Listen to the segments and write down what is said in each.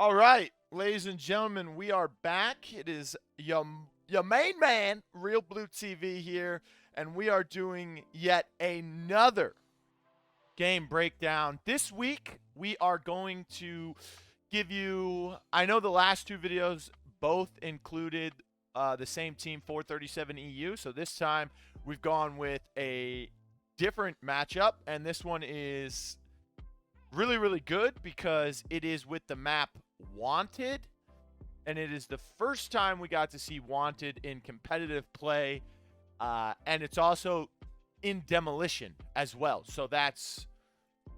All right, ladies and gentlemen, we are back. It is your main man, realBluTV here, and we are doing yet another game breakdown. This week, we are going to give you, I know the last two videos both included the same team, 437 EU, so this time we've gone with a different matchup, and this one is really good because it is with the map Wanted, and it is the first time we got to see Wanted in competitive play, and it's also in demolition as well, so that's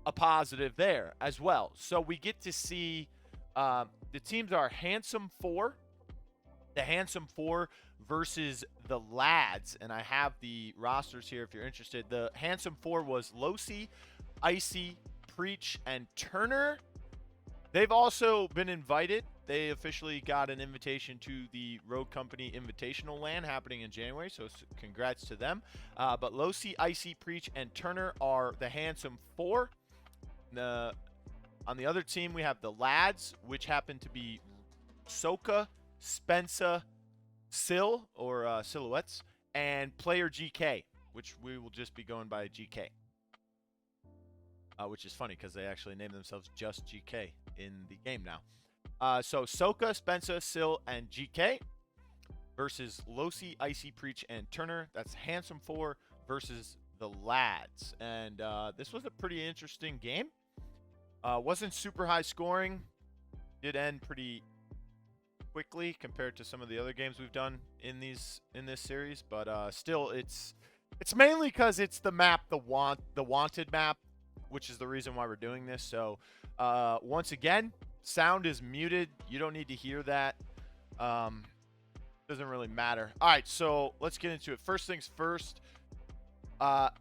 a positive there as well. So we get to see the teams are Handsome 4, the Handsome 4 versus the Lads, and I have the rosters here if you're interested. The Handsome 4 was Losi, Icy, Preach, and Turner. They've also been invited. They officially got an invitation to the Rogue Company Invitational LAN happening in January, so congrats to them. But Losi, Icy, Preach, and Turner are the Handsome 4. On the other team, we have the Lads, which happen to be Soka, Spencer, Sil, or Silhouettes, and Player GK, which we will just be going by GK. Which is funny because they actually named themselves just GK in the game now. So Soka, Spencer, Sil, and GK versus Losi, Icy, Preach, and Turner. That's Handsome 4 versus the Lads. And this was a pretty interesting game. Wasn't super high scoring. Did end pretty quickly compared to some of the other games we've done in this series. But still, it's mainly because it's the map, the Wanted map, which is the reason why we're doing this. So once again, sound is muted. You don't need to hear that. Doesn't really matter. All right, so let's get into it. First things first.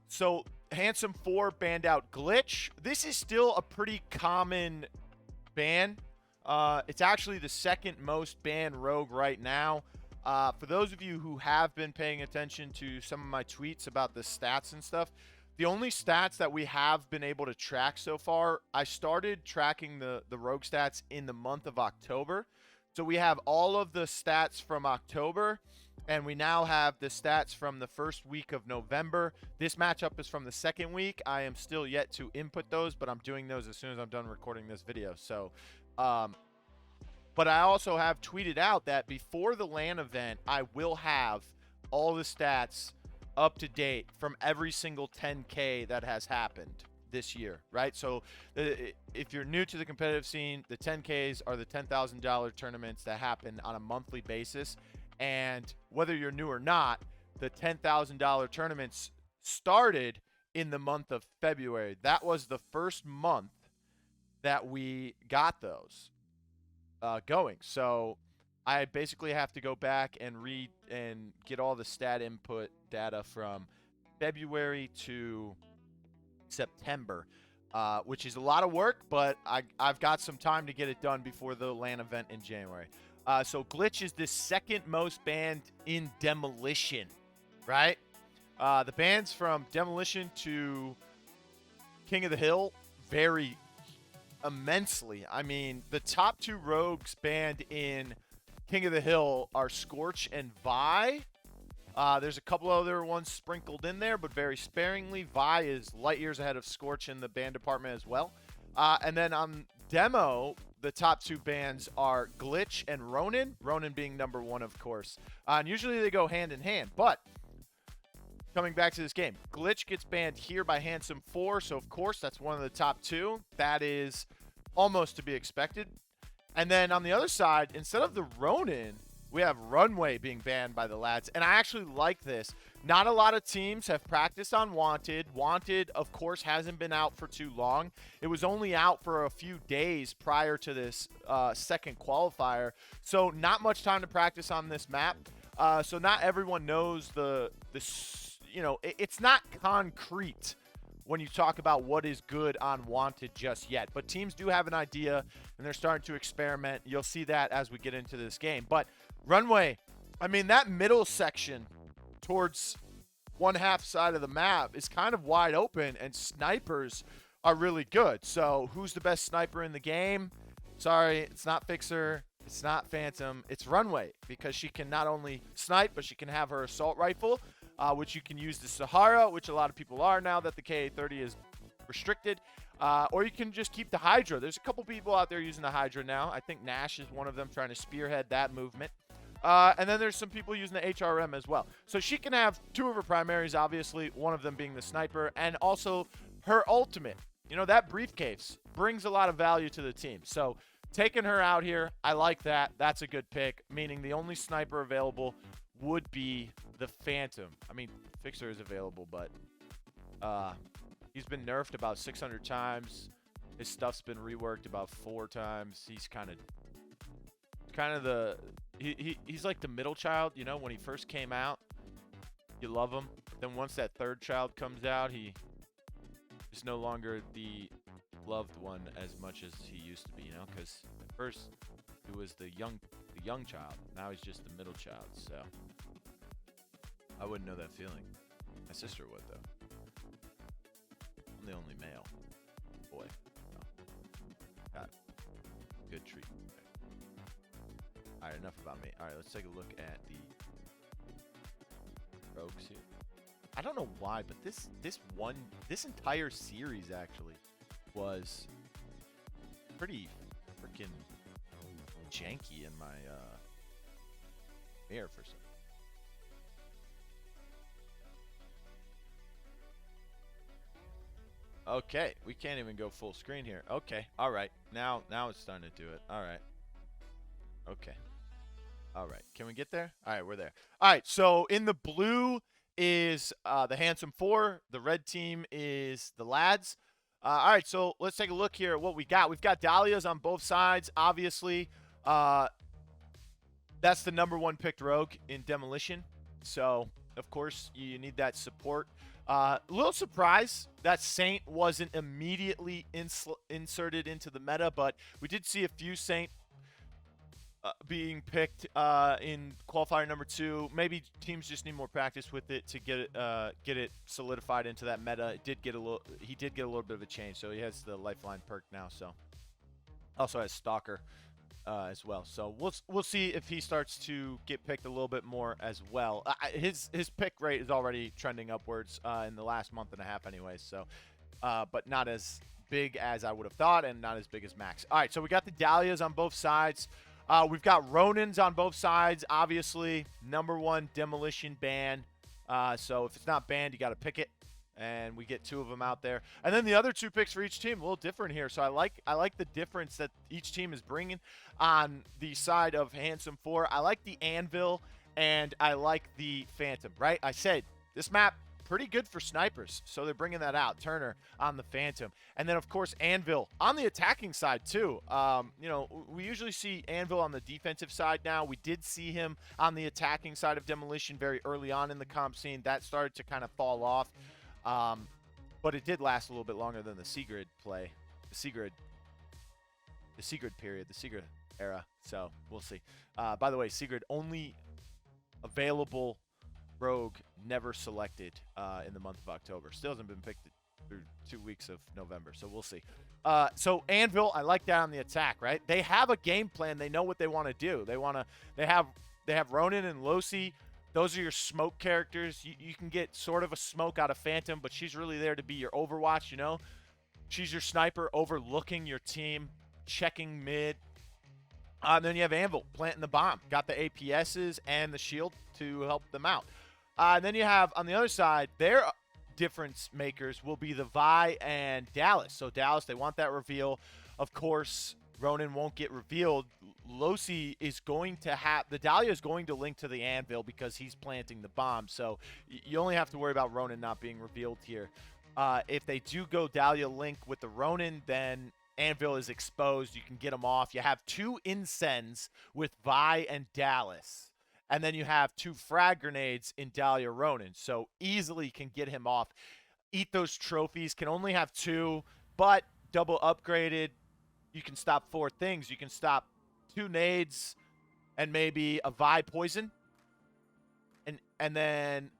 So Handsome 4 banned out Glitch. This is still a pretty common ban. It's actually the second most banned rogue right now. For those of you who have been paying attention to some of my tweets about the stats and stuff, the only stats that we have been able to track so far, I started tracking the rogue stats in the month of October. So we have all of the stats from October, and we now have the stats from the first week of November. This matchup is from the second week. I am still yet to input those, but I'm doing those as soon as I'm done recording this video. So, but I also have tweeted out that before the LAN event, I will have all the stats up to date from every single 10K that has happened this year, right? So if you're new to the competitive scene, the 10Ks are the $10,000 tournaments that happen on a monthly basis. And whether you're new or not, the $10,000 tournaments started in the month of February. That was the first month that we got those going. So I basically have to go back and read and get all the stat input data from February to September, which is a lot of work, but I've got some time to get it done before the LAN event in January. So Glitch is the second most banned in Demolition, right? The bans from Demolition to King of the Hill vary immensely. I mean, the top two rogues banned in King of the Hill are Scorch and Vi. There's a couple other ones sprinkled in there, but very sparingly. Vi is light years ahead of Scorch in the ban department as well. And then on Demo, the top two bans are Glitch and Ronin. Ronin being number one, of course. And usually they go hand in hand. But coming back to this game, Glitch gets banned here by Handsome 4. So, of course, that's one of the top two. That is almost to be expected. And then on the other side, instead of the Ronin, we have Runway being banned by the Lads. And I actually like this. Not a lot of teams have practiced on Wanted. Wanted, of course, hasn't been out for too long. It was only out for a few days prior to this second qualifier. So not much time to practice on this map. So not everyone knows it's not concrete when you talk about what is good on Wanted just yet. But teams do have an idea, and they're starting to experiment. You'll see that as we get into this game. But Runway, I mean, that middle section towards one half side of the map is kind of wide open, and snipers are really good. So who's the best sniper in the game? Sorry, it's not Fixer. It's not Phantom. It's Runway, because she can not only snipe, but she can have her assault rifle, which you can use the Sahara, which a lot of people are now that the KA-30 is restricted. Or you can just keep the Hydra. There's a couple people out there using the Hydra now. I think Nash is one of them, trying to spearhead that movement. And then there's some people using the HRM as well. So she can have two of her primaries, obviously, one of them being the sniper, and also her ultimate. You know, that briefcase brings a lot of value to the team. So taking her out here, I like that. That's a good pick, meaning the only sniper available would be the Phantom. I mean, Fixer is available, but he's been nerfed about 600 times. His stuff's been reworked about 4 times. He's kind of the he's like the middle child, you know, when he first came out, you love him. Then once that third child comes out, he is no longer the loved one as much as he used to be, you know, because at first he was the young child. Now he's just the middle child. So I wouldn't know that feeling. My sister would, though. I'm the only male boy. So. Got good treat. All right, enough about me. All right, let's take a look at the rogues here. I don't know why, but this entire series actually was pretty freaking janky in my mirror for some. Okay, we can't even go full screen here. Okay, all right. Now it's starting to do it. All right. Okay. All right. Can we get there? All right, we're there. All right, so in the blue is the Handsome 4. The red team is the Lads. All right, so let's take a look here at what we got. We've got Dahlias on both sides, obviously. That's the #1 picked rogue in Demolition. So, of course, you need that support. A little surprise that Saint wasn't immediately inserted into the meta, but we did see a few Saint being picked in qualifier #2. Maybe teams just need more practice with it to get it solidified into that meta. He did get a little bit of a change, so he has the Lifeline perk now. So also has Stalker as well. So we'll see if he starts to get picked a little bit more as well. His pick rate is already trending upwards in the last month and a half, anyways. So, but not as big as I would have thought, and not as big as Max. All right, so we got the Dahlias on both sides. We've got Ronins on both sides, obviously. #1 Demolition ban. So if it's not banned, you got to pick it. And we get 2 of them out there. And then the other 2 picks for each team, a little different here. So I like the difference that each team is bringing on the side of Handsome 4. I like the Anvil, and I like the Phantom, right? I said this map, pretty good for snipers, so they're bringing that out. Turner on the Phantom. And then, of course, Anvil on the attacking side, too. You know, we usually see Anvil on the defensive side now. We did see him on the attacking side of Demolition very early on in the comp scene. That started to kind of fall off. But it did last a little bit longer than the Sigrid play. The Sigrid period, the Sigrid era. So, we'll see. By the way, Sigrid only available rogue never selected in the month of October. Still hasn't been picked through 2 weeks of November, so we'll see. So Anvil, I like that on the attack, right? They have a game plan. They know what they want to do. They have Ronin and Losi. Those are your smoke characters. You can get sort of a smoke out of Phantom, but she's really there to be your Overwatch, you know? She's your sniper overlooking your team, checking mid. And then you have Anvil planting the bomb. Got the APSs and the shield to help them out. And then you have, on the other side, their difference makers will be the Vi and Dallas. So Dallas, they want that reveal. Of course, Ronin won't get revealed. Losi is going to have, the Dahlia is going to link to the Anvil because he's planting the bomb. So you only have to worry about Ronin not being revealed here. If they do go Dahlia link with the Ronin, then Anvil is exposed. You can get him off. You have 2 incens with Vi and Dallas. And then you have 2 frag grenades in Dahlia Ronin. So easily can get him off. Eat those trophies. Can only have 2, but double upgraded. You can stop 4 things. You can stop 2 nades and maybe a Vi poison. And then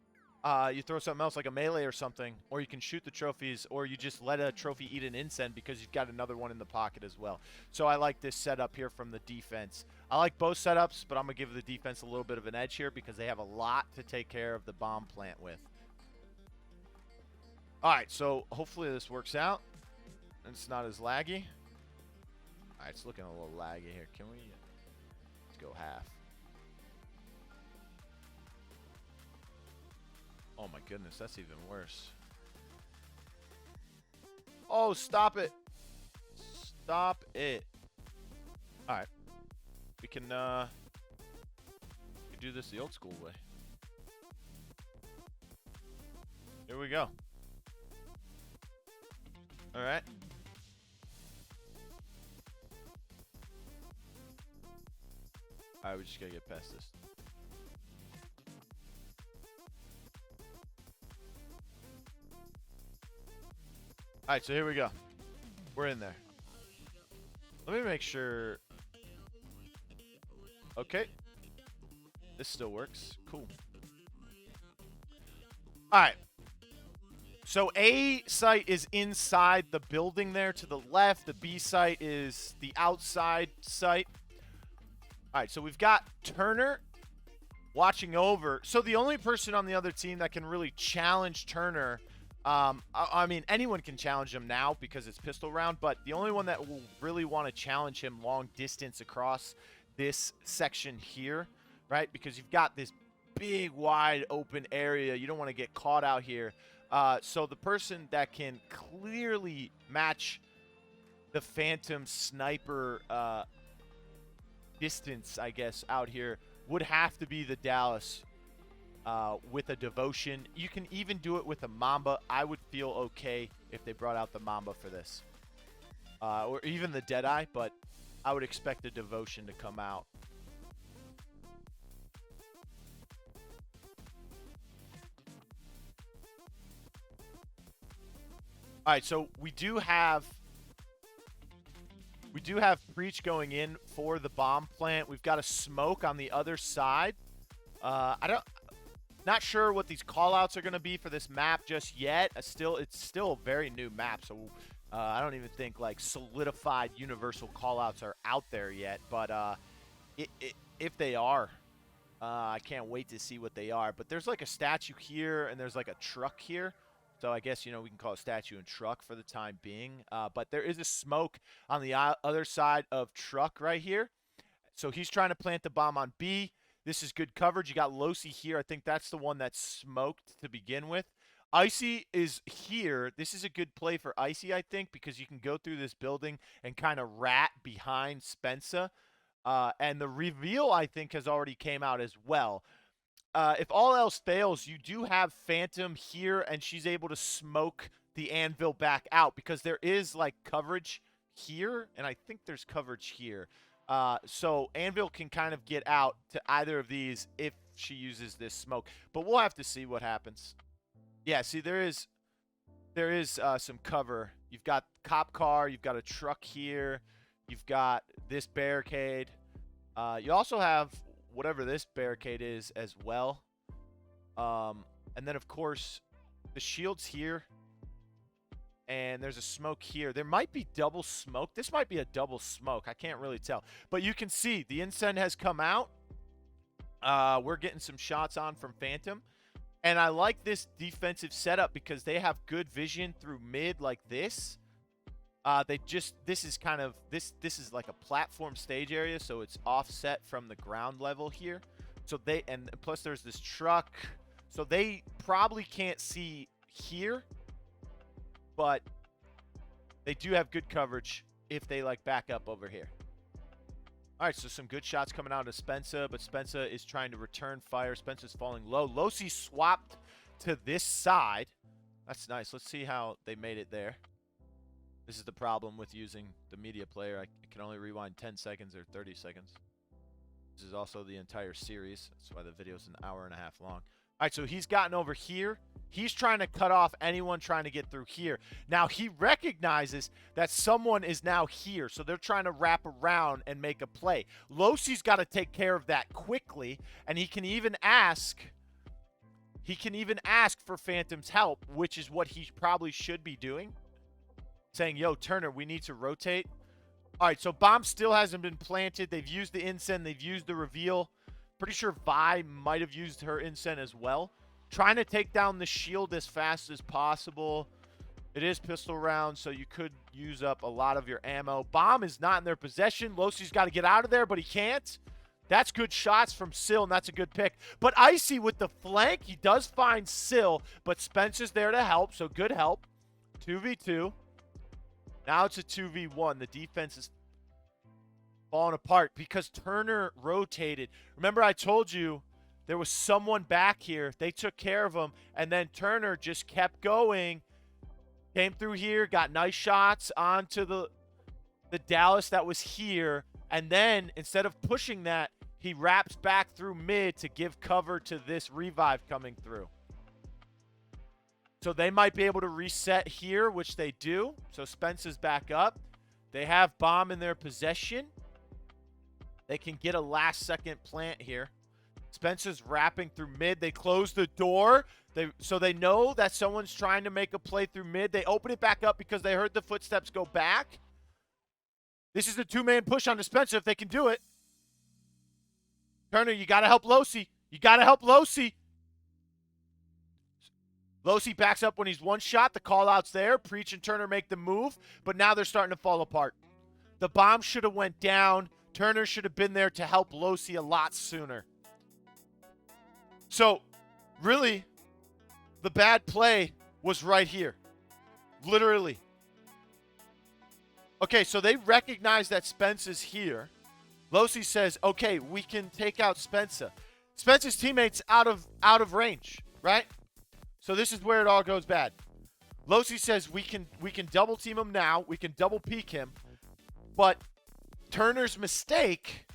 you throw something else like a melee or something, or you can shoot the trophies, or you just let a trophy eat an incend because you've got another one in the pocket as well. So I like this setup here from the defense. I like both setups, but I'm going to give the defense a little bit of an edge here because they have a lot to take care of the bomb plant with. All right, so hopefully this works out. It's not as laggy. All right, it's looking a little laggy here. Can we? Let's go half. Oh my goodness, that's even worse. Oh, stop it. Stop it. All right. We can do this the old school way. Here we go. All right. All right, we just got to get past this. All right, so here we go. We're in there. Let me make sure. Okay. This still works. Cool. All right. So A site is inside the building there to the left. The B site is the outside site. All right, so we've got Turner watching over. So the only person on the other team that can really challenge Turner, I mean, anyone can challenge him now because it's pistol round, but the only one that will really want to challenge him long distance across this section here, right? Because you've got this big, wide open area. You don't want to get caught out here. So the person that can clearly match the Phantom sniper distance, I guess, out here would have to be the Dallas with a devotion. You can even do it with a Mamba. I would feel okay if they brought out the Mamba for this. Or even the Deadeye, but I would expect the devotion to come out. All right, so we do have Preach going in for the bomb plant. We've got a smoke on the other side. Not sure what these callouts are going to be for this map just yet. It's still a very new map, so I don't even think like solidified universal callouts are out there yet. But if they are, I can't wait to see what they are. But there's like a statue here, and there's like a truck here. So I guess, you know, we can call it statue and truck for the time being. But there is a smoke on the other side of truck right here. So he's trying to plant the bomb on B. This is good coverage. You got Losi here. I think that's the one that's smoked to begin with. Icy is here. This is a good play for Icy, I think, because you can go through this building and kind of rat behind Spencer. And the reveal, I think, has already came out as well. If all else fails, you do have Phantom here, and she's able to smoke the anvil back out because there is, like, coverage here, and I think there's coverage here. So anvil can kind of get out to either of these if she uses this smoke. But we'll have to see what happens. Yeah, see, there is some cover. You've got cop car. You've got a truck here. You've got this barricade. You also have whatever this barricade is as well. And then, of course, the shield's here. And there's a smoke here. There might be double smoke. This might be a double smoke. I can't really tell. But you can see the incend has come out. We're getting some shots on from Phantom. And I like this defensive setup because they have good vision through mid like this. This is like a platform stage area, so it's offset from the ground level here. So and plus there's this truck. So they probably can't see here, but they do have good coverage if they like back up over here. All right, so some good shots coming out of Spencer, but Spencer is trying to return fire. Spencer's falling low. Losi swapped to this side. That's nice. Let's see how they made it there. This is the problem with using the media player. I can only rewind 10 seconds or 30 seconds. This is also the entire series. That's why the video's an hour and a half long. All right, so he's gotten over here. He's trying to cut off anyone trying to get through here. Now, he recognizes that someone is now here, so they're trying to wrap around and make a play. Losi's got to take care of that quickly, and he can even ask he can even ask for Phantom's help, which is what he probably should be doing. Saying, yo, Turner, we need to rotate. All right, so bomb still hasn't been planted. They've used the incen. They've used the reveal. Pretty sure Vi might have used her incen as well. Trying to take down the shield as fast as possible. It is pistol round, so you could use up a lot of your ammo. Bomb is not in their possession. Losi's got to get out of there, but he can't. That's good shots from Syl, and that's a good pick. But Icy with the flank, he does find Syl, but Spencer's there to help, so good help. 2v2. Now it's a 2v1. The defense is falling apart because Turner rotated. Remember I told you there was someone back here. They took care of him, and then Turner just kept going. Came through here, got nice shots onto the Dallas that was here, and then instead of pushing that, he wraps back through mid to give cover to this revive coming through. So they might be able to reset here, which they do. So Spence is back up. They have bomb in their possession. They can get a last-second plant here. Spence is wrapping through mid. They close the door. So they know that someone's trying to make a play through mid. They open it back up because they heard the footsteps go back. This is a two-man push onto Spencer if they can do it. Turner, you got to help Losi. You got to help Losi. Losi backs up when he's one shot. The call-out's there. Preach and Turner make the move, but now they're starting to fall apart. The bomb should have went down. Turner should have been there to help Losi a lot sooner. So, really, the bad play was right here. Literally. Okay, so they recognize that Spence is here. Losi says, okay, we can take out Spencer. Spencer's teammate's out of range, right? So this is where it all goes bad. Losi says we can double team him now. We can double peek him. But Turner's mistake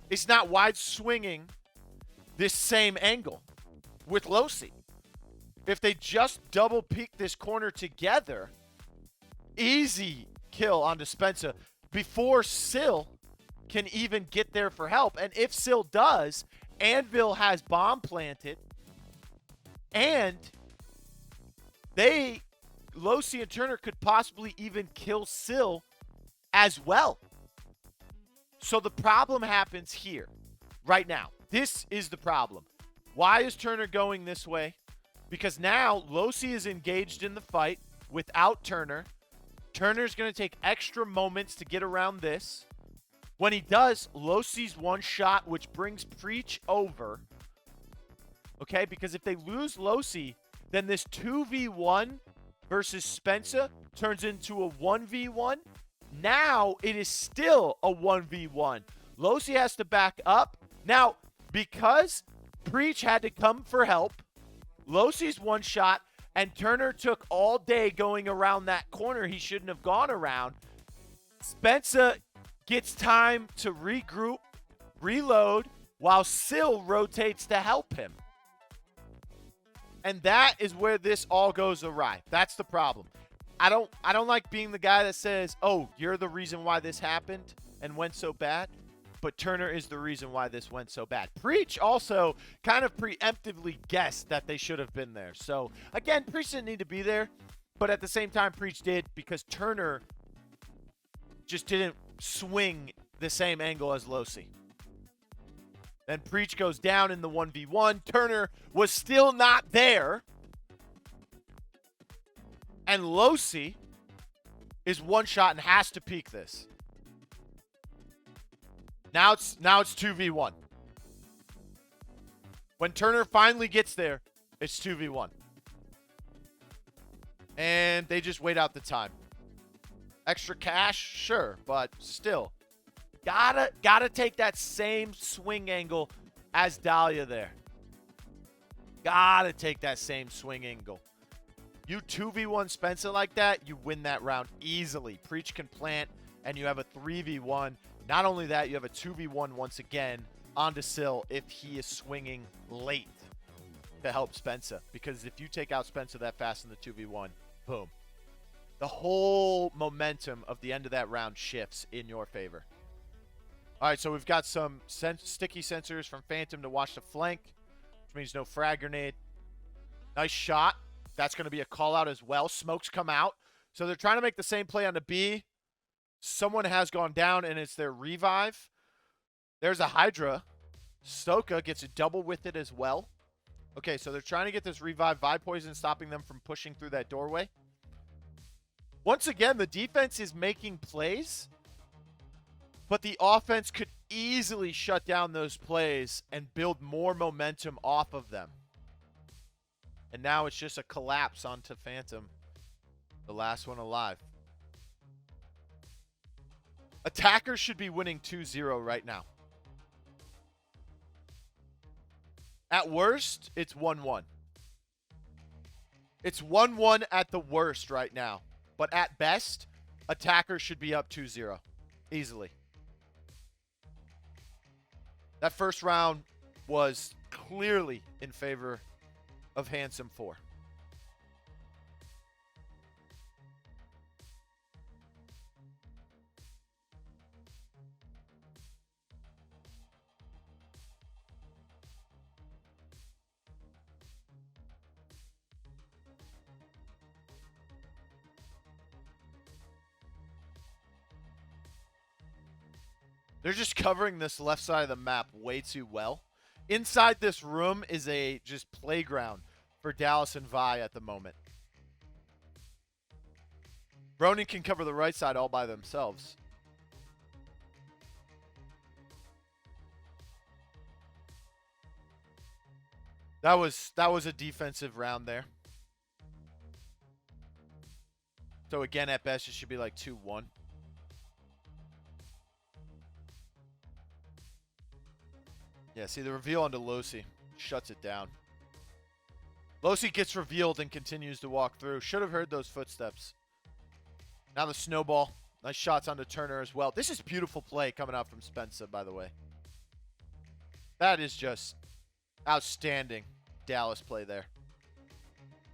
is not wide swinging this same angle with Losi. If they just double peek this corner together, easy kill onto Spencer before Syl can even get there for help. And if Syl does, Anvil has bomb planted, and Losi and Turner could possibly even kill Syl as well. So the problem happens here, right now. This is the problem. Why is Turner going this way? Because now Losi is engaged in the fight without Turner. Turner's going to take extra moments to get around this. When he does, Losi's one shot, which brings Preach over. Okay, because if they lose Losi, then this 2v1 versus Spencer turns into a 1v1. Now it is still a 1v1. Losi has to back up. Now, because Preach had to come for help, Losi's one shot, and Turner took all day going around that corner he shouldn't have gone around. Spencer gets time to regroup, reload, while Syl rotates to help him. And that is where this all goes awry. That's the problem. I don't like being the guy that says, oh, you're the reason why this happened and went so bad. But Turner is the reason why this went so bad. Preach also kind of preemptively guessed that they should have been there. So, again, Preach didn't need to be there. But at the same time, Preach did, because Turner just didn't swing the same angle as Losi. Then Preach goes down in the 1v1. Turner was still not there. And Losi is one shot and has to peek this. Now it's 2v1. When Turner finally gets there, it's 2v1. And they just wait out the time. Extra cash? Sure, but still. Gotta take that same swing angle as Dahlia there. Gotta take that same swing angle. You 2v1 Spencer like that, you win that round easily. Preach can plant, and you have a 3v1. Not only that, you have a 2v1 once again onto Syl if he is swinging late to help Spencer. Because if you take out Spencer that fast in the 2v1, boom. The whole momentum of the end of that round shifts in your favor. All right, so we've got some sticky sensors from Phantom to watch the flank, which means no frag grenade. Nice shot. That's going to be a call out as well. Smokes come out. So they're trying to make the same play on the B. Someone has gone down, and it's their revive. There's a Hydra. Soka gets a double with it as well. Okay, so they're trying to get this revive. Vibe Poison stopping them from pushing through that doorway. Once again, the defense is making plays, but the offense could easily shut down those plays and build more momentum off of them. And now it's just a collapse onto Phantom, the last one alive. Attackers should be winning 2-0 right now. At worst, it's 1-1. It's 1-1 at the worst right now. But at best, attackers should be up 2-0. Easily. That first round was clearly in favor of Handsome 4. They're just covering this left side of the map way too well. Inside this room is a just playground for Dallas and Vi at the moment. Ronin can cover the right side all by themselves. That was a defensive round there. So again, at best, it should be like 2-1. Yeah, see the reveal onto Losi. Shuts it down. Losi gets revealed and continues to walk through. Should have heard those footsteps. Now the snowball. Nice shots onto Turner as well. This is beautiful play coming out from Spencer, by the way. That is just outstanding Dallas play there.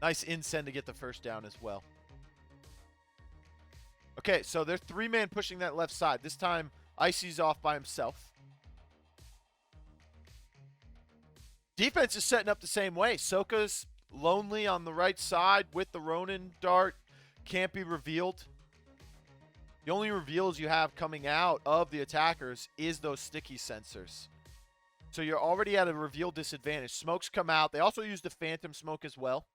Nice in-send to get the first down as well. Okay, so they're three-man pushing that left side. This time, Icy's off by himself. Defense is setting up the same way. Soka's lonely on the right side with the Ronin dart. Can't be revealed. The only reveals you have coming out of the attackers is those sticky sensors. So you're already at a reveal disadvantage. Smokes come out. They also use the Phantom Smoke as well.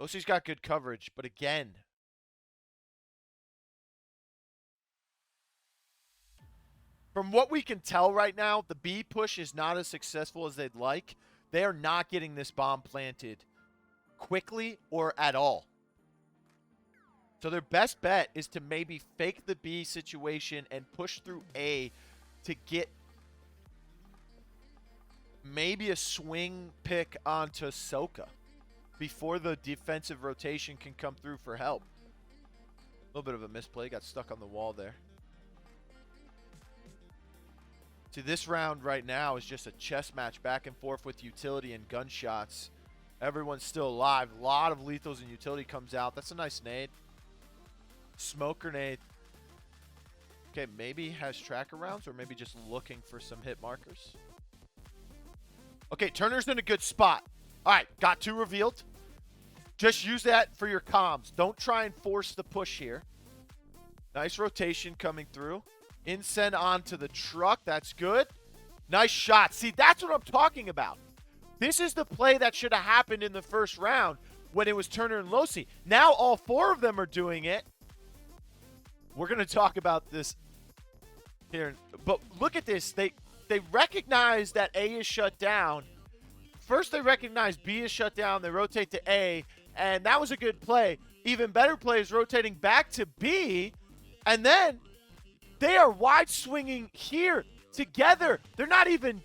Osi's got good coverage, but again, from what we can tell right now, the B push is not as successful as they'd like. They are not getting this bomb planted quickly or at all. So their best bet is to maybe fake the B situation and push through A to get maybe a swing pick onto Soka before the defensive rotation can come through for help. A little bit of a misplay. Got stuck on the wall there. See, this round right now is just a chess match back and forth with utility and gunshots. Everyone's still alive. A lot of lethals and utility comes out. That's a nice nade. Smoke grenade. Okay, maybe has tracker rounds or maybe just looking for some hit markers. Okay, Turner's in a good spot. All right, got two revealed. Just use that for your comms. Don't try and force the push here. Nice rotation coming through. Insend onto the truck. That's good. Nice shot. See, that's what I'm talking about. This is the play that should have happened in the first round when it was Turner and Losi. Now all four of them are doing it. We're going to talk about this here. But look at this. They recognize that A is shut down. First they recognize B is shut down. They rotate to A. And that was a good play. Even better play is rotating back to B. And then they are wide swinging here together. They're not even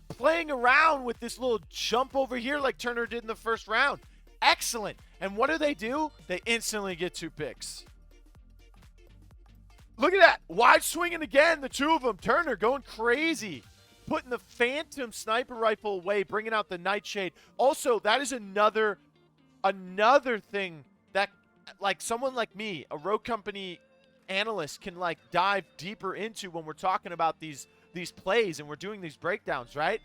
playing around with this little jump over here like Turner did in the first round. Excellent. And what do? They instantly get two picks. Look at that. Wide swinging again, the two of them. Turner going crazy. Putting the Phantom sniper rifle away, bringing out the Nightshade. Also, that is another thing that, like, someone like me, a Rogue Company analyst, can, like, dive deeper into when we're talking about these plays and we're doing these breakdowns, right?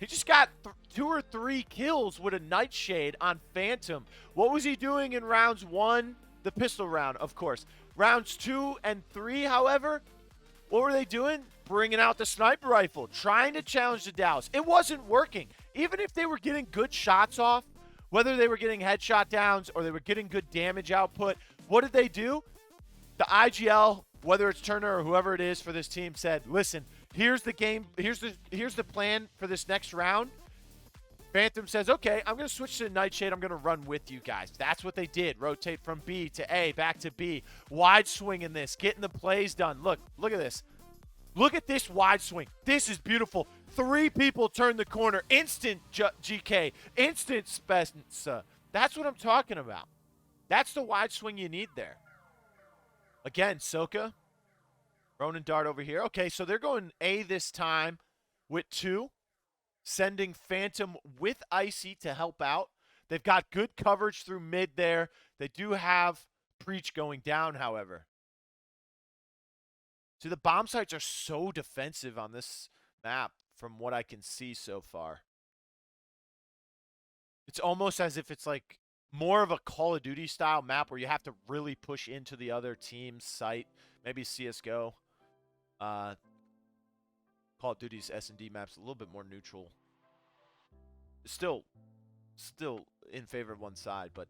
He just got 2 or 3 kills with a Nightshade on Phantom. What was he doing in rounds 1? The pistol round, of course. Rounds 2 and 3, however, what were they doing? Bringing out the sniper rifle, trying to challenge the Dallas. It wasn't working. Even if they were getting good shots off, whether they were getting headshot downs or they were getting good damage output, what did they do? The IGL, whether it's Turner or whoever it is for this team, said, listen, here's the game, here's the plan for this next round. Phantom says, okay, I'm going to switch to Nightshade. I'm going to run with you guys. That's what they did. Rotate from B to A, back to B. Wide swing in this, getting the plays done. Look at this. Look at this wide swing. This is beautiful. 3 people turn the corner. Instant GK. Instant Spencer. That's what I'm talking about. That's the wide swing you need there. Again, Soka. Ronin Dart over here. Okay, so they're going A this time with 2. Sending Phantom with Icy to help out. They've got good coverage through mid there. They do have Preach going down, however. See, the bomb sites are so defensive on this map from what I can see so far. It's almost as if it's like more of a Call of Duty style map where you have to really push into the other team's site. Maybe CSGO. Call of Duty's S&D map's a little bit more neutral. Still in favor of one side, but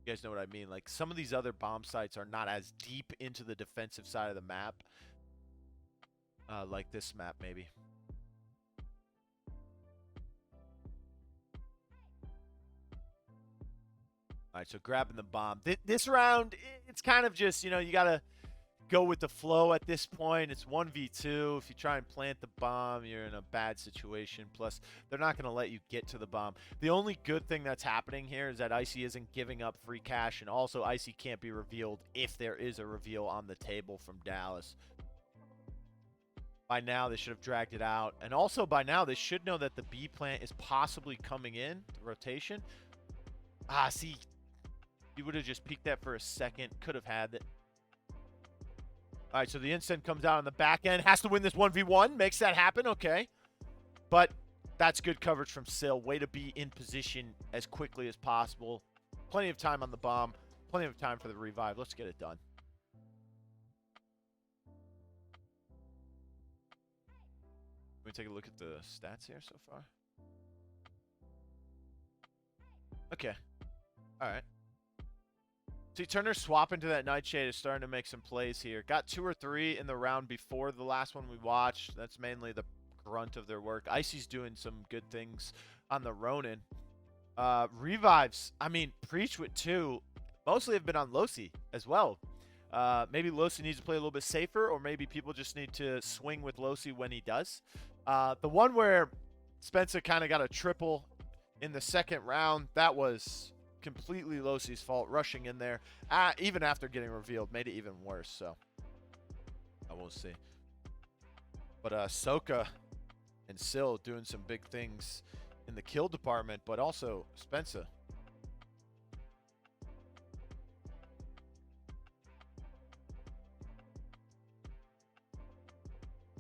you guys know what I mean. Like, some of these other bomb sites are not as deep into the defensive side of the map. Like this map, maybe. All right, so grabbing the bomb. This round, it's kind of just, you know, you got to go with the flow at this point. It's 1v2. If you try and plant the bomb, you're in a bad situation. Plus, they're not going to let you get to the bomb. The only good thing that's happening here is that Icy isn't giving up free cash, and also Icy can't be revealed if there is a reveal on the table from Dallas. By now, they should have dragged it out. And also, by now, they should know that the B plant is possibly coming in, the rotation. See, you would have just peeked that for a second. Could have had it. All right, so the instant comes out on the back end. Has to win this 1v1. Makes that happen. Okay. But that's good coverage from Sil. Way to be in position as quickly as possible. Plenty of time on the bomb. Plenty of time for the revive. Let's get it done. Let me take a look at the stats here so far. Okay. All right. See, Turner swapping to that Nightshade is starting to make some plays here. Got 2 or 3 in the round before the last one we watched. That's mainly the grunt of their work. Icy's doing some good things on the Ronin. Revives, I mean, Preach with 2. Mostly have been on Losi as well. Maybe Losi needs to play a little bit safer, or maybe people just need to swing with Losi when he does. The one where Spencer kind of got a triple in the second round, that was completely Losi's fault, rushing in there. Even after getting revealed, made it even worse, so I will see. But Soka and Sil doing some big things in the kill department, but also Spencer.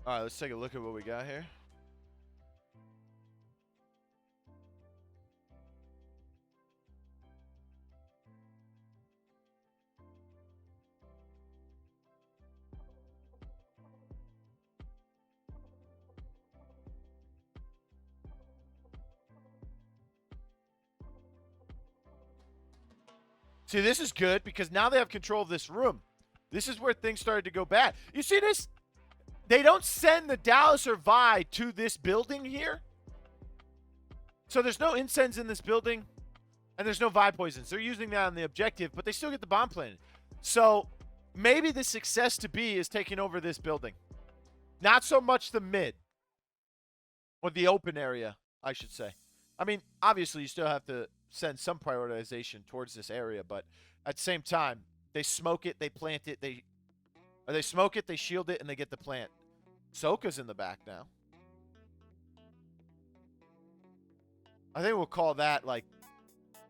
All right, let's take a look at what we got here. See, this is good because now they have control of this room. This is where things started to go bad. You see this? They don't send the Dallas or Vi to this building here. So there's no incense in this building, and there's no Vi poisons. They're using that on the objective, but they still get the bomb planted. So maybe the success to be is taking over this building. Not so much the mid. Or the open area, I should say. I mean, obviously you still have to send some prioritization towards this area, but at the same time, they smoke it, they plant it, they smoke it, they shield it, and they get the plant. Soka's in the back now. I think we'll call that like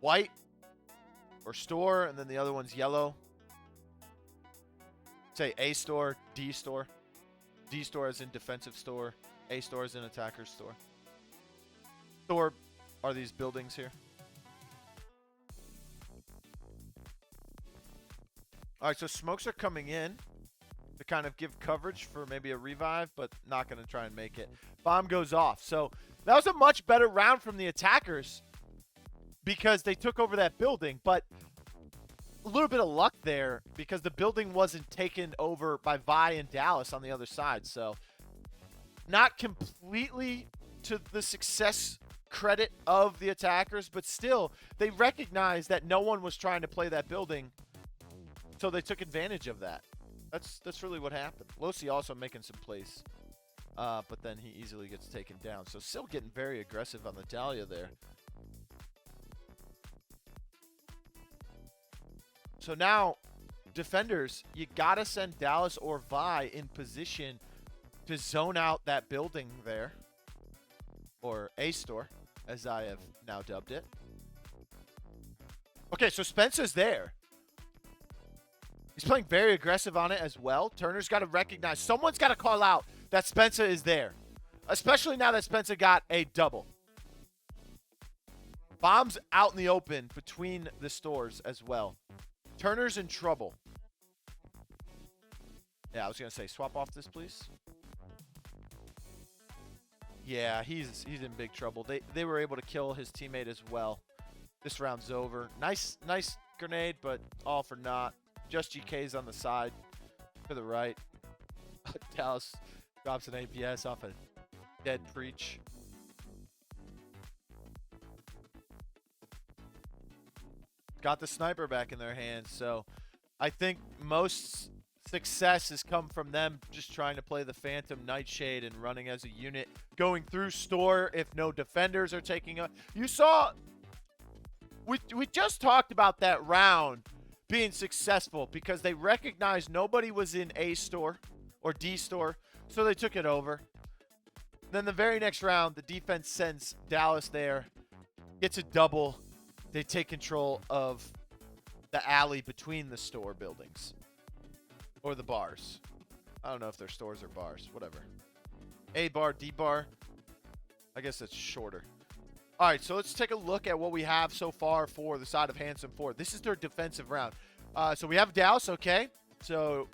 white or store, and then the other one's yellow. Say A store, D store. D store is in defensive store. A store is in attacker store. Store are these buildings here. All right, so smokes are coming in to kind of give coverage for maybe a revive, but not going to try and make it. Bomb goes off. So that was a much better round from the attackers because they took over that building, but a little bit of luck there because the building wasn't taken over by Vi and Dallas on the other side. So not completely to the success credit of the attackers, but still they recognized that no one was trying to play that building, so they took advantage of that. That's really what happened. Losi also making some plays, but then he easily gets taken down. So still getting very aggressive on the Dahlia there. So now, defenders, you gotta send Dallas or Vi in position to zone out that building there, or A store, as I have now dubbed it. Okay, so Spencer's there. He's playing very aggressive on it as well. Turner's got to recognize. Someone's got to call out that Spencer is there. Especially now that Spencer got a double. Bomb's out in the open between the stores as well. Turner's in trouble. Yeah, I was going to say, swap off this, please. Yeah, he's in big trouble. They were able to kill his teammate as well. This round's over. Nice grenade, but all for naught. Just GK's on the side to the right. Dallas drops an APS off a dead Preach. Got the sniper back in their hands, so I think most success has come from them just trying to play the Phantom Nightshade and running as a unit, going through store if no defenders are taking up. You saw, we just talked about that round being successful because they recognized nobody was in A store or D store, so they took it over. Then the very next round, the defense sends Dallas there, gets a double. They take control of the alley between the store buildings or the bars. I don't know if they're stores or bars, whatever. A bar, D bar. I guess it's shorter. All right, so let's take a look at what we have so far for the side of Handsome 4. This is their defensive round. So we have Dallas, okay. So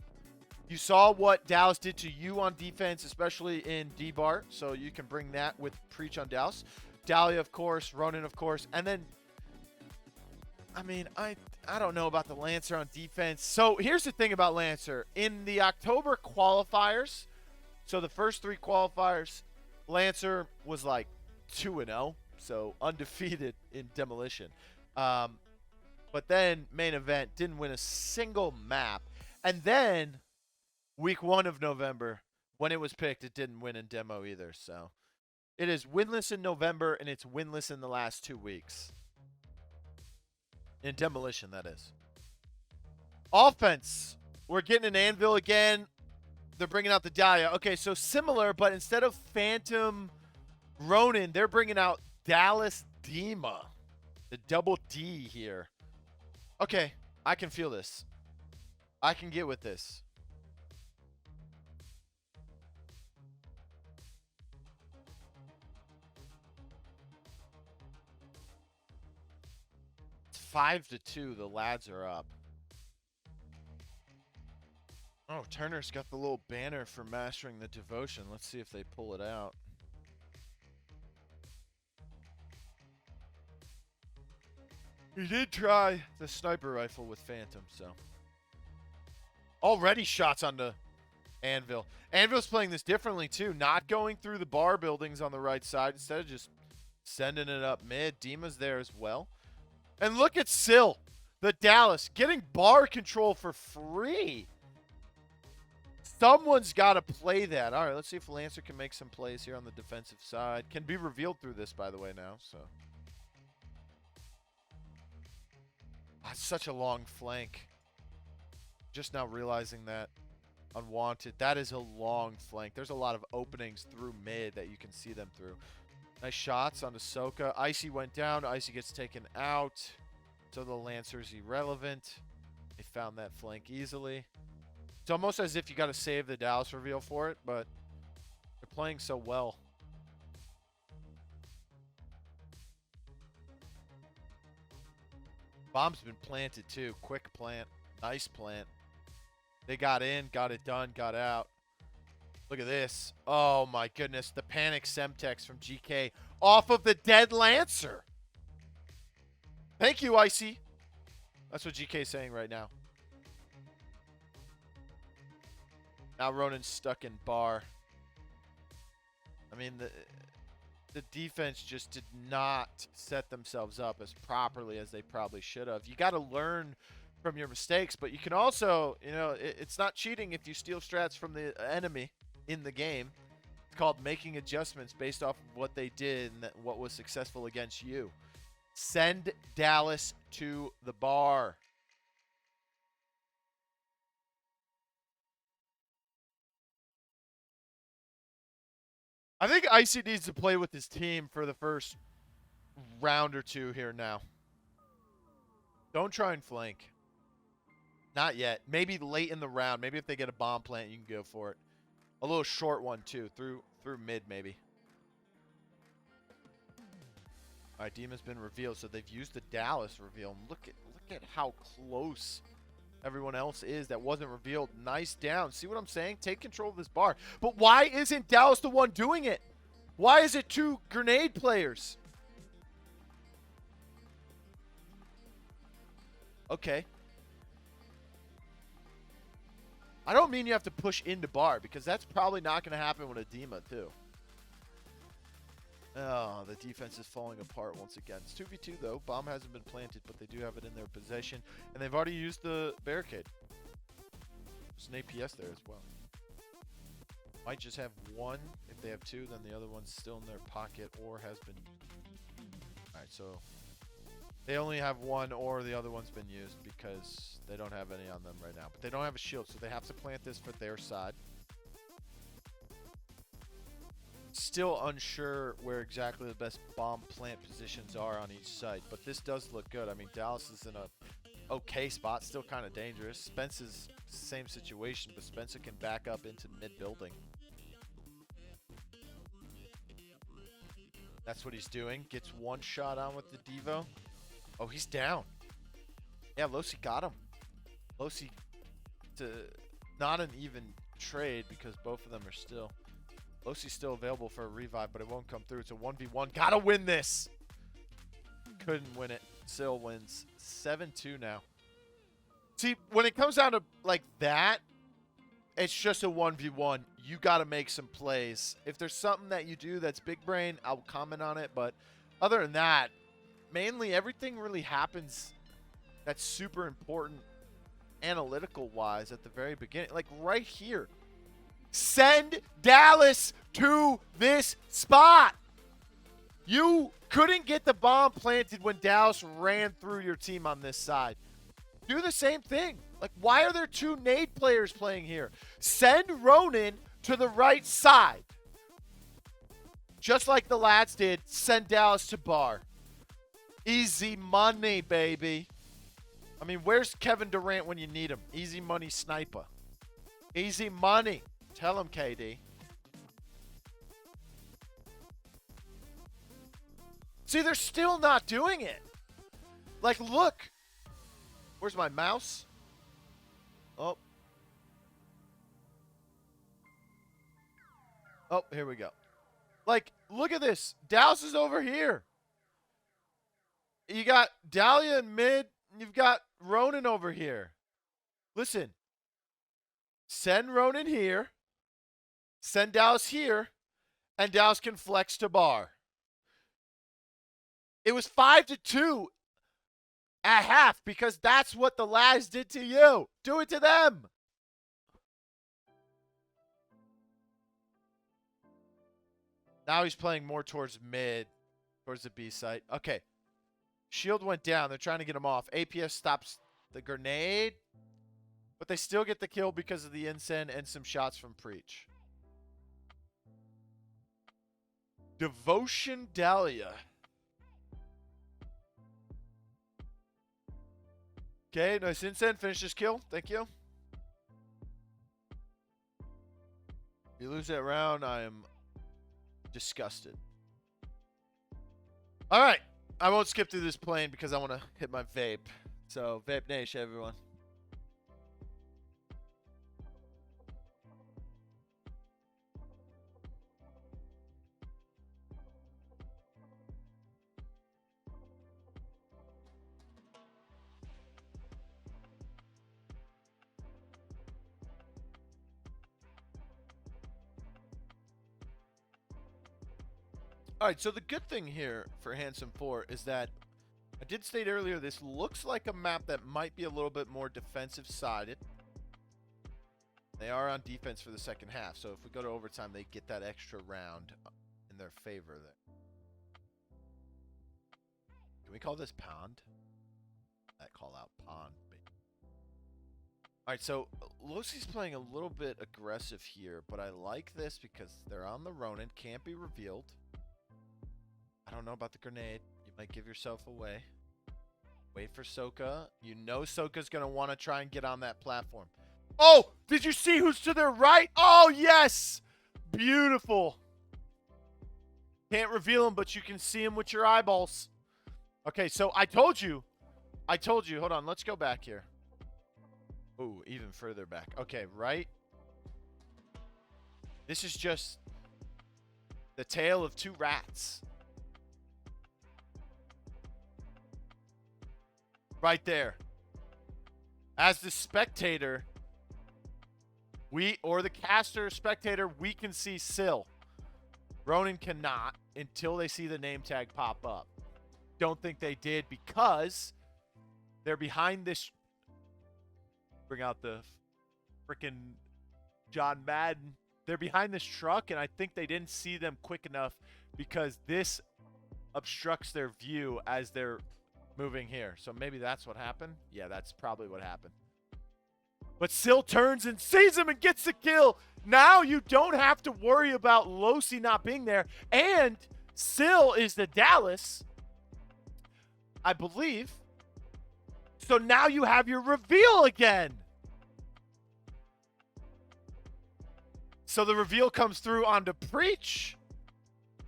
you saw what Dallas did to you on defense, especially in D-bar. So you can bring that with Preach on Dallas. Dahlia, of course. Ronin, of course. And then, I mean, I don't know about the Lancer on defense. So here's the thing about Lancer. In the October qualifiers, so the first 3 qualifiers, Lancer was like 2-0. So undefeated in demolition. But then main event, didn't win a single map. And then week 1 of November, when it was picked, it didn't win in demo either. So it is winless in November, and it's winless in the last 2 weeks. In demolition, that is. Offense. We're getting an Anvil again. They're bringing out the Dahlia. Okay, so similar, but instead of Phantom Ronin, they're bringing out Dallas Dima. The double D here. Okay, I can feel this. I can get with this. It's 5-2. The lads are up. Oh, Turner's got the little banner for mastering the devotion. Let's see if they pull it out. He did try the sniper rifle with Phantom, so. Already shots onto Anvil. Anvil's playing this differently, too. Not going through the bar buildings on the right side. Instead of just sending it up mid. Dima's there as well. And look at Syl, the Dallas, getting bar control for free. Someone's got to play that. All right, let's see if Lancer can make some plays here on the defensive side. Can be revealed through this, by the way, now, so. That's such a long flank. Just now realizing that. Unwanted. That is a long flank. There's a lot of openings through mid that you can see them through. Nice shots on Ahsoka. Icy went down. Icy gets taken out. So the Lancer's irrelevant. They found that flank easily. It's almost as if you got to save the Dallas reveal for it, but they're playing so well. Bomb's been planted too. Quick plant. Nice plant. They got in, got it done, got out. Look at this. Oh my goodness. The panic Semtex from GK off of the dead Lancer. Thank you, Icy. That's what GK is saying right now. Now Ronan's stuck in bar. I mean, the defense just did not set themselves up as properly as they probably should have. You got to learn from your mistakes, but you can also, you know, it's not cheating if you steal strats from the enemy in the game. It's called making adjustments based off of what they did and what was successful against you. Send Dallas to the bar. I think Icy needs to play with his team for the first round or two here now. Don't try and flank. Not yet. Maybe late in the round. Maybe if they get a bomb plant, you can go for it. A little short one, too. Through mid, maybe. All right, Demon's been revealed, so they've used the Dallas reveal. And look at how close everyone else is that wasn't revealed. Nice down. See what I'm saying? Take control of this bar. But why isn't Dallas the one doing it? Why is it two grenade players? Okay. I don't mean you have to push into bar, because that's probably not going to happen with Edema, too. Oh, the defense is falling apart once again. It's 2v2, though. Bomb hasn't been planted, but they do have it in their possession. And they've already used the barricade. There's an APS there as well. Might just have one. If they have two, then the other one's still in their pocket or has been... Alright, so... They only have one, or the other one's been used because they don't have any on them right now. But they don't have a shield, so they have to plant this for their side. Still unsure where exactly the best bomb plant positions are on each site, but this does look good. I mean, Dallas is in a okay spot, still kind of dangerous. Spence is same situation, but Spencer can back up into mid-building. That's what he's doing. Gets one shot on with the Devo. Oh, he's down. Yeah, Losi got him. Losi, not an even trade because both of them are still... Losi's still available for a revive, but it won't come through. It's a 1v1. Gotta win this. Couldn't win it. Sil wins. 7-2 now. See, when it comes down to like that, it's just a 1v1. You gotta make some plays. If there's something that you do that's big brain, I'll comment on it. But other than that, mainly everything really happens that's super important analytical-wise at the very beginning. Like right here. Send Dallas to this spot. You couldn't get the bomb planted when Dallas ran through your team on this side. Do the same thing. Like, why are there two nade players playing here? Send Ronin to the right side. Just like the lads did, send Dallas to bar. Easy money, baby. I mean, where's Kevin Durant when you need him? Easy money sniper. Easy money. Tell him, KD. See, they're still not doing it. Like, look. Where's my mouse? Oh. Oh, here we go. Like, look at this. Dallas is over here. You got Dahlia in mid. And you've got Ronin over here. Listen. Send Ronin here. Send Dallas here. And Dallas can flex to bar. It was 5-2 at half because that's what the lads did to you. Do it to them. Now he's playing more towards mid, towards the B site. Okay. Shield went down. They're trying to get him off. APS stops the grenade. But they still get the kill because of the Incen and some shots from Preach. Devotion Dahlia. Okay, nice Incen. Finish this kill. Thank you. If you lose that round, I am disgusted. All right. I won't skip through this plane because I want to hit my vape. So, Vape Nation, everyone. All right, so the good thing here for Handsome 4 is that I did state earlier this looks like a map that might be a little bit more defensive-sided. They are on defense for the second half, so if we go to overtime, they get that extra round in their favor there. Can we call this pond? That call out pond. All right, so Losi's playing a little bit aggressive here, but I like this because they're on the Ronin, can't be revealed. I don't know about the grenade. You might give yourself away. Wait for Soka. You know Soka's going to want to try and get on that platform. Oh, did you see who's to their right? Oh, yes. Beautiful. Can't reveal him, but you can see him with your eyeballs. Okay, so I told you. Hold on, let's go back here. Ooh, even further back. Okay, right. This is just the tale of two rats. Right there. As the spectator, or the caster spectator, we can see Syl. Ronin cannot until they see the name tag pop up. Don't think they did because they're behind this. Bring out the freaking John Madden. They're behind this truck, and I think they didn't see them quick enough because this obstructs their view as they're moving here. So maybe that's what happened. Yeah, that's probably what happened. But Syl turns and sees him and gets the kill. Now you don't have to worry about Losi not being there. And Syl is the Dallas, I believe. So now you have your reveal again. So the reveal comes through onto Preach,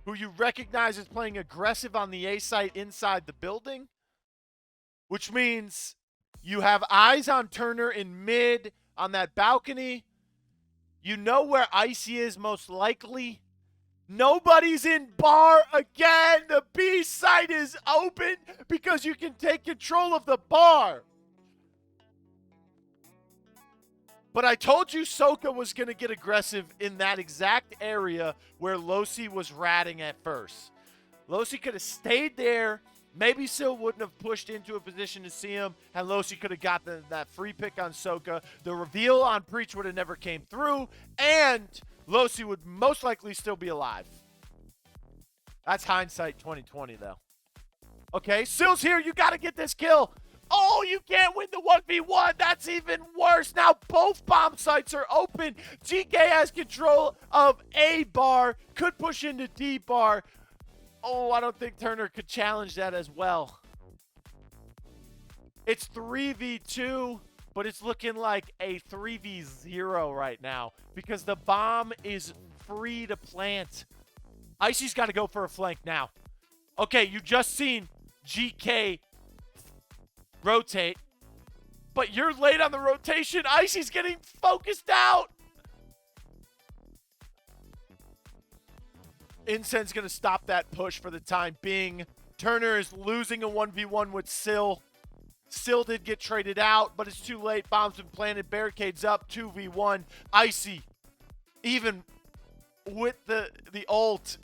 who you recognize as playing aggressive on the A site inside the building, which means you have eyes on Turner in mid on that balcony. You know where Icy is most likely. Nobody's in bar again. The B site is open because you can take control of the bar. But I told you Soka was going to get aggressive in that exact area where Losi was ratting at first. Losi could have stayed there. Maybe Syl wouldn't have pushed into a position to see him, and Losi could have got that free pick on Soka. The reveal on Preach would have never came through, and Losi would most likely still be alive. That's hindsight 2020, though. Okay, Syl's here. You got to get this kill. Oh, you can't win the 1v1. That's even worse. Now both bomb sites are open. GK has control of A bar. Could push into D bar. Oh, I don't think Turner could challenge that as well. It's 3v2, but it's looking like a 3v0 right now because the bomb is free to plant. Icy's got to go for a flank now. Okay, you just seen GK rotate, but you're late on the rotation. Icy's getting focused out. Incense going to stop that push for the time being. Turner is losing a 1v1 with Syl. Syl did get traded out, but it's too late. Bombs been planted. Barricades up. 2v1. Icy, even with the ult,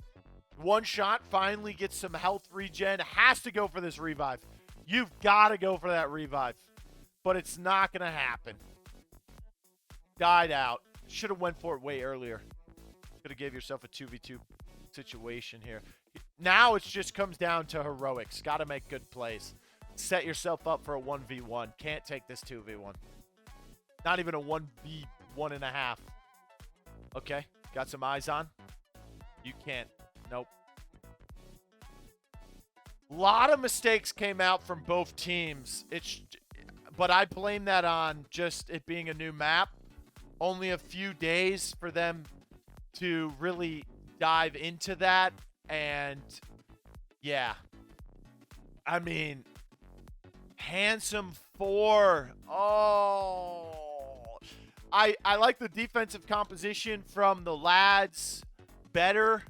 one shot, finally gets some health regen. Has to go for this revive. You've got to go for that revive. But it's not going to happen. Died out. Should have went for it way earlier. Could have gave yourself a 2v2 situation here. Now it just comes down to heroics. Got to make good plays. Set yourself up for a 1v1. Can't take this 2v1. Not even a 1v1.5. Okay, got some eyes on. You can't. Nope. A lot of mistakes came out from both teams. But I blame that on just it being a new map. Only a few days for them to really dive into that. And yeah, I mean, Handsome 4. Oh. I like the defensive composition from the lads better,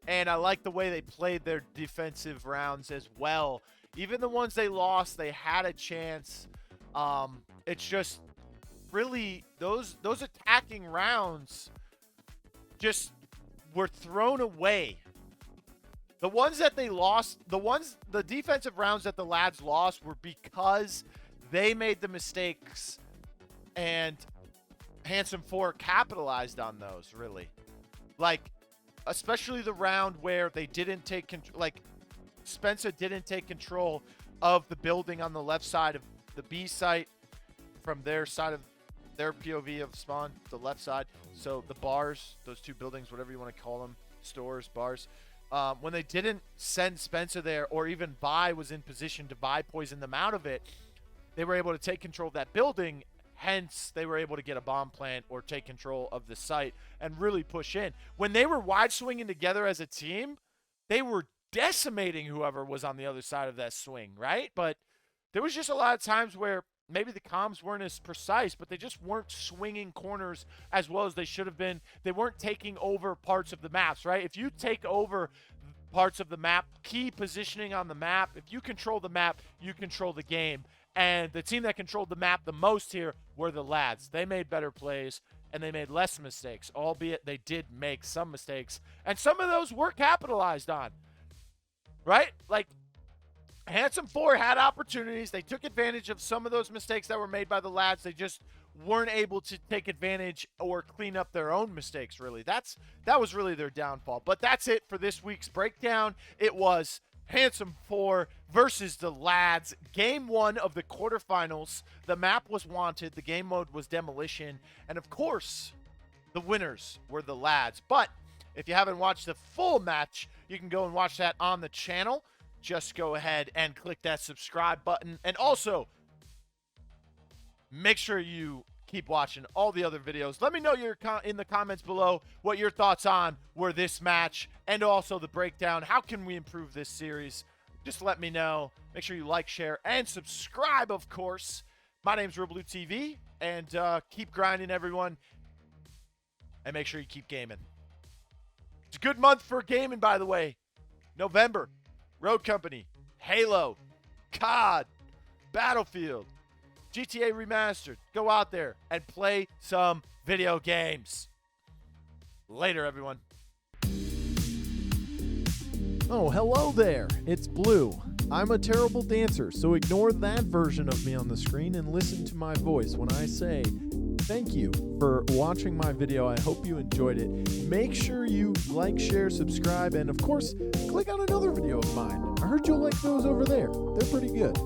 and I like the way they played their defensive rounds as well. Even the ones they lost, they had a chance. It's just really those attacking rounds just were thrown away. The ones that they lost, the defensive rounds that the lads lost were because they made the mistakes, and Handsome 4 capitalized on those, really. Like, especially the round where they didn't take control, like Spencer didn't take control of the building on the left side of the B site from their side of their POV of spawn, the left side. So the bars, those two buildings, whatever you want to call them, stores, bars. When they didn't send Spencer there, or even Vi was in position to Vi poison them out of it, they were able to take control of that building. Hence, they were able to get a bomb plant or take control of the site and really push in. When they were wide swinging together as a team, they were decimating whoever was on the other side of that swing, right? But there was just a lot of times where maybe the comms weren't as precise, but they just weren't swinging corners as well as they should have been. They weren't taking over parts of the maps, right? If you take over parts of the map, key positioning on the map, if you control the map, you control the game. And the team that controlled the map the most here were the lads. They made better plays, and they made less mistakes, albeit they did make some mistakes. And some of those were capitalized on, right? Like, Handsome 4 had opportunities. They took advantage of some of those mistakes that were made by the lads. They just weren't able to take advantage or clean up their own mistakes, really. That was really their downfall. But that's it for this week's breakdown. It was Handsome 4 versus the lads. Game 1 of the quarterfinals. The map was Wanted. The game mode was Demolition. And, of course, the winners were the lads. But if you haven't watched the full match, you can go and watch that on the channel. Just go ahead and click that subscribe button. And also, make sure you keep watching all the other videos. Let me know in the comments below what your thoughts on were this match and also the breakdown. How can we improve this series? Just let me know. Make sure you like, share, and subscribe, of course. My name's realBluTV, and keep grinding, everyone. And make sure you keep gaming. It's a good month for gaming, by the way. November. Road Company, Halo, COD, Battlefield, GTA Remastered. Go out there and play some video games. Later, everyone. Oh, hello there. It's Blue. I'm a terrible dancer, so ignore that version of me on the screen and listen to my voice when I say thank you for watching my video. I hope you enjoyed it. Make sure you like, share, subscribe, and of course, click on another video of mine. I heard you'll like those over there. They're pretty good.